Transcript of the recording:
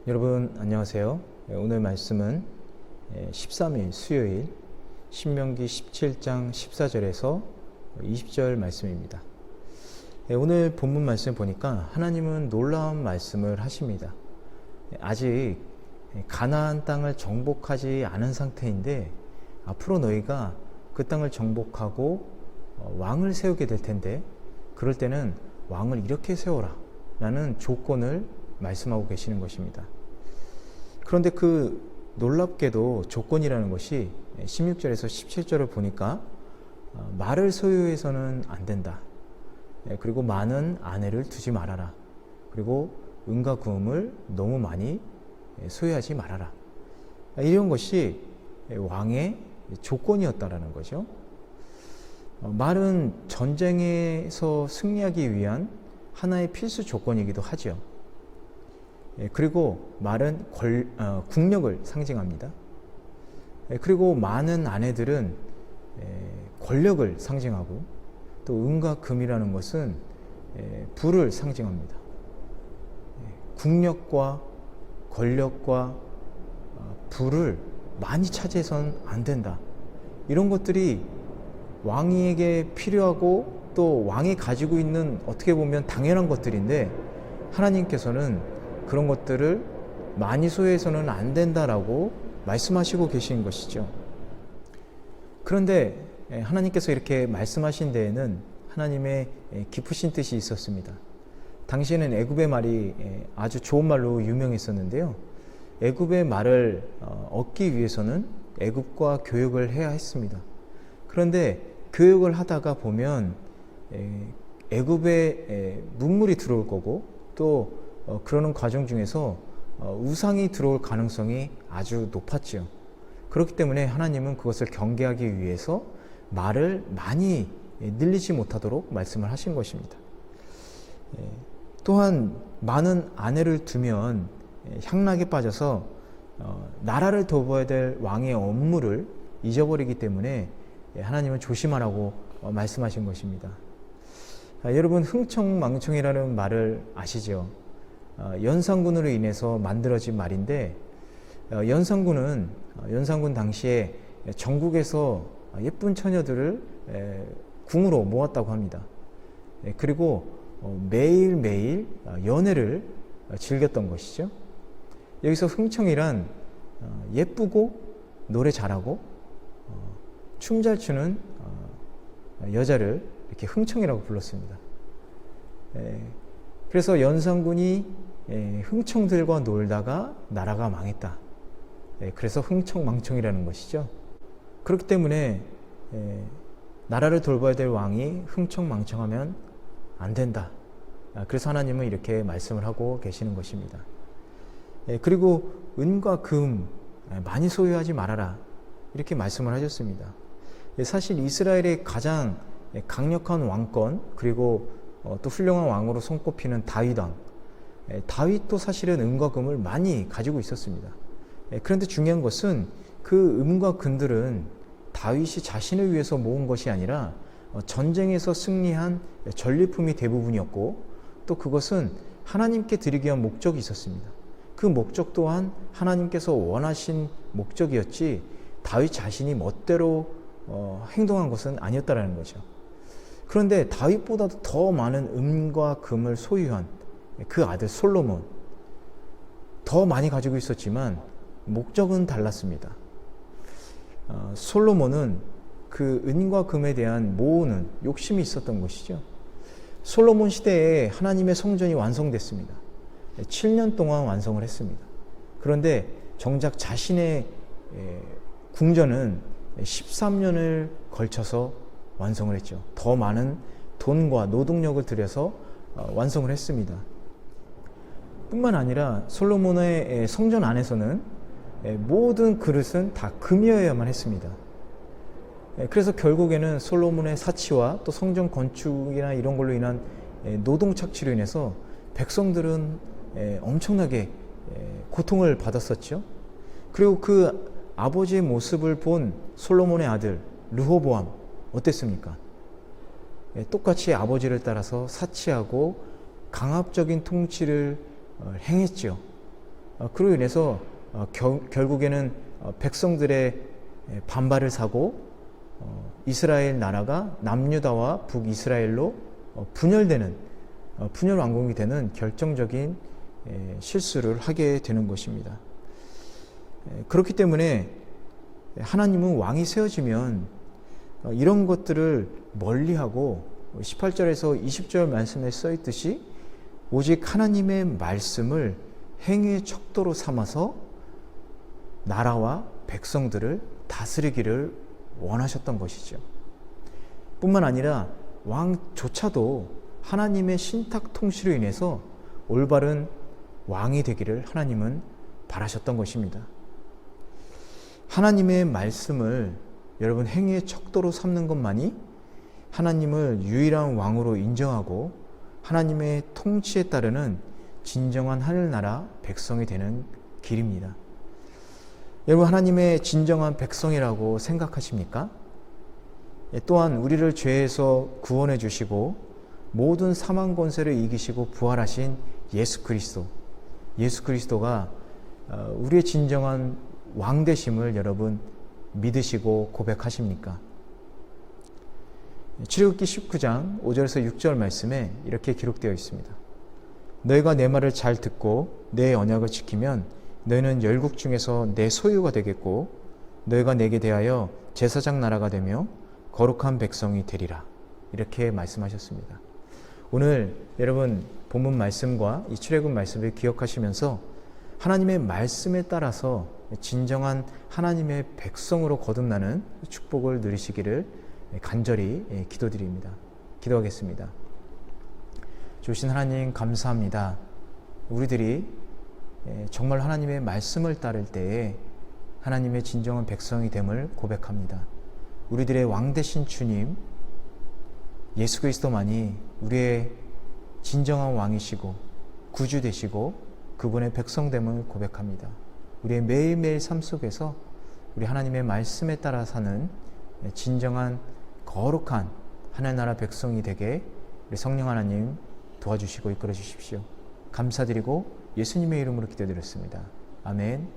여러분 안녕하세요. 오늘 말씀은 13일 수요일 신명기 17장 14절에서 20절 말씀입니다. 오늘 본문 말씀 보니까 하나님은 놀라운 말씀을 하십니다. 아직 가나안 땅을 정복하지 않은 상태인데 앞으로 너희가 그 땅을 정복하고 왕을 세우게 될 텐데 그럴 때는 왕을 이렇게 세워라 라는 조건을 말씀하고 계시는 것입니다. 그런데 그 놀랍게도 조건이라는 것이 16절에서 17절을 보니까 말을 소유해서는 안 된다. 그리고 많은 아내를 두지 말아라. 그리고 은과 금을 너무 많이 소유하지 말아라. 이런 것이 왕의 조건이었다라는 거죠. 말은 전쟁에서 승리하기 위한 하나의 필수 조건이기도 하죠. 그리고 말은 국력을 상징합니다. 그리고 많은 아내들은 권력을 상징하고 또 은과 금이라는 것은 부를 상징합니다. 국력과 권력과 부를 많이 차지해서는 안 된다. 이런 것들이 왕에게 필요하고 또 왕이 가지고 있는 어떻게 보면 당연한 것들인데 하나님께서는 그런 것들을 많이 소유해서는 안 된다라고 말씀하시고 계신 것이죠. 그런데 하나님께서 이렇게 말씀하신 데에는 하나님의 깊으신 뜻이 있었습니다. 당시에는 애굽의 말이 아주 좋은 말로 유명했었는데요. 애굽의 말을 얻기 위해서는 애굽과 교역을 해야 했습니다. 그런데 교역을 하다가 보면 애굽에 문물이 들어올 거고 또 그러는 과정 중에서 우상이 들어올 가능성이 아주 높았죠. 그렇기 때문에 하나님은 그것을 경계하기 위해서 말을 많이 늘리지 못하도록 말씀을 하신 것입니다. 또한 많은 아내를 두면 향락에 빠져서 나라를 돌봐야 될 왕의 업무를 잊어버리기 때문에 하나님은 조심하라고 말씀하신 것입니다. 여러분 흥청망청이라는 말을 아시죠? 연산군으로 인해서 만들어진 말인데 연산군 당시에 전국에서 예쁜 처녀들을 궁으로 모았다고 합니다. 그리고 매일매일 연애를 즐겼던 것이죠. 여기서 흥청이란 예쁘고 노래 잘하고 춤 잘 추는 여자를 이렇게 흥청이라고 불렀습니다. 그래서 연산군이 흥청들과 놀다가 나라가 망했다. 그래서 흥청망청이라는 것이죠. 그렇기 때문에 나라를 돌봐야 될 왕이 흥청망청하면 안 된다. 그래서 하나님은 이렇게 말씀을 하고 계시는 것입니다. 그리고 은과 금 많이 소유하지 말아라. 이렇게 말씀을 하셨습니다. 사실 이스라엘의 가장 강력한 왕권 그리고 또 훌륭한 왕으로 손꼽히는 다윗도 사실은 은과 금을 많이 가지고 있었습니다. 그런데 중요한 것은 그 은과 금들은 다윗이 자신을 위해서 모은 것이 아니라 전쟁에서 승리한 전리품이 대부분이었고 또 그것은 하나님께 드리기 위한 목적이 있었습니다. 그 목적 또한 하나님께서 원하신 목적이었지 다윗 자신이 멋대로 행동한 것은 아니었다라는 거죠. 그런데 다윗보다도 더 많은 은과 금을 소유한 그 아들 솔로몬 더 많이 가지고 있었지만 목적은 달랐습니다. 솔로몬은 그 은과 금에 대한 모으는 욕심이 있었던 것이죠. 솔로몬 시대에 하나님의 성전이 완성됐습니다. 7년 동안 완성을 했습니다. 그런데 정작 자신의 궁전은 13년을 걸쳐서 완성을 했죠. 더 많은 돈과 노동력을 들여서 완성을 했습니다. 뿐만 아니라 솔로몬의 성전 안에서는 모든 그릇은 다 금이어야만 했습니다. 그래서 결국에는 솔로몬의 사치와 또 성전 건축이나 이런 걸로 인한 노동 착취로 인해서 백성들은 엄청나게 고통을 받았었죠. 그리고 그 아버지의 모습을 본 솔로몬의 아들 르호보암 어땠습니까? 똑같이 아버지를 따라서 사치하고 강압적인 통치를 행했죠. 그로 인해서 결국에는 백성들의 반발을 사고 이스라엘 나라가 남유다와 북이스라엘로 분열 왕국이 되는 결정적인 실수를 하게 되는 것입니다. 그렇기 때문에 하나님은 왕이 세워지면 이런 것들을 멀리하고 18절에서 20절 말씀에 써 있듯이 오직 하나님의 말씀을 행위의 척도로 삼아서 나라와 백성들을 다스리기를 원하셨던 것이죠. 뿐만 아니라 왕조차도 하나님의 신탁 통치로 인해서 올바른 왕이 되기를 하나님은 바라셨던 것입니다. 하나님의 말씀을 여러분 행위의 척도로 삼는 것만이 하나님을 유일한 왕으로 인정하고 하나님의 통치에 따르는 진정한 하늘나라 백성이 되는 길입니다. 여러분, 하나님의 진정한 백성이라고 생각하십니까? 또한 우리를 죄에서 구원해 주시고 모든 사망 권세를 이기시고 부활하신 예수 그리스도가 우리의 진정한 왕 되심을 여러분 믿으시고 고백하십니까? 출애굽기 19장 5절에서 6절 말씀에 이렇게 기록되어 있습니다. 너희가 내 말을 잘 듣고 내 언약을 지키면 너희는 열국 중에서 내 소유가 되겠고 너희가 내게 대하여 제사장 나라가 되며 거룩한 백성이 되리라. 이렇게 말씀하셨습니다. 오늘 여러분 본문 말씀과 이 출애굽 말씀을 기억하시면서 하나님의 말씀에 따라서 진정한 하나님의 백성으로 거듭나는 축복을 누리시기를 간절히 기도드립니다. 기도하겠습니다. 주신 하나님 감사합니다. 우리들이 정말 하나님의 말씀을 따를 때에 하나님의 진정한 백성이 됨을 고백합니다. 우리들의 왕 되신 주님 예수 그리스도만이 우리의 진정한 왕이시고 구주 되시고 그분의 백성됨을 고백합니다. 우리의 매일매일 삶 속에서 우리 하나님의 말씀에 따라 사는 진정한 거룩한 하늘나라 백성이 되게 우리 성령 하나님 도와주시고 이끌어 주십시오. 감사드리고 예수님의 이름으로 기도드렸습니다. 아멘.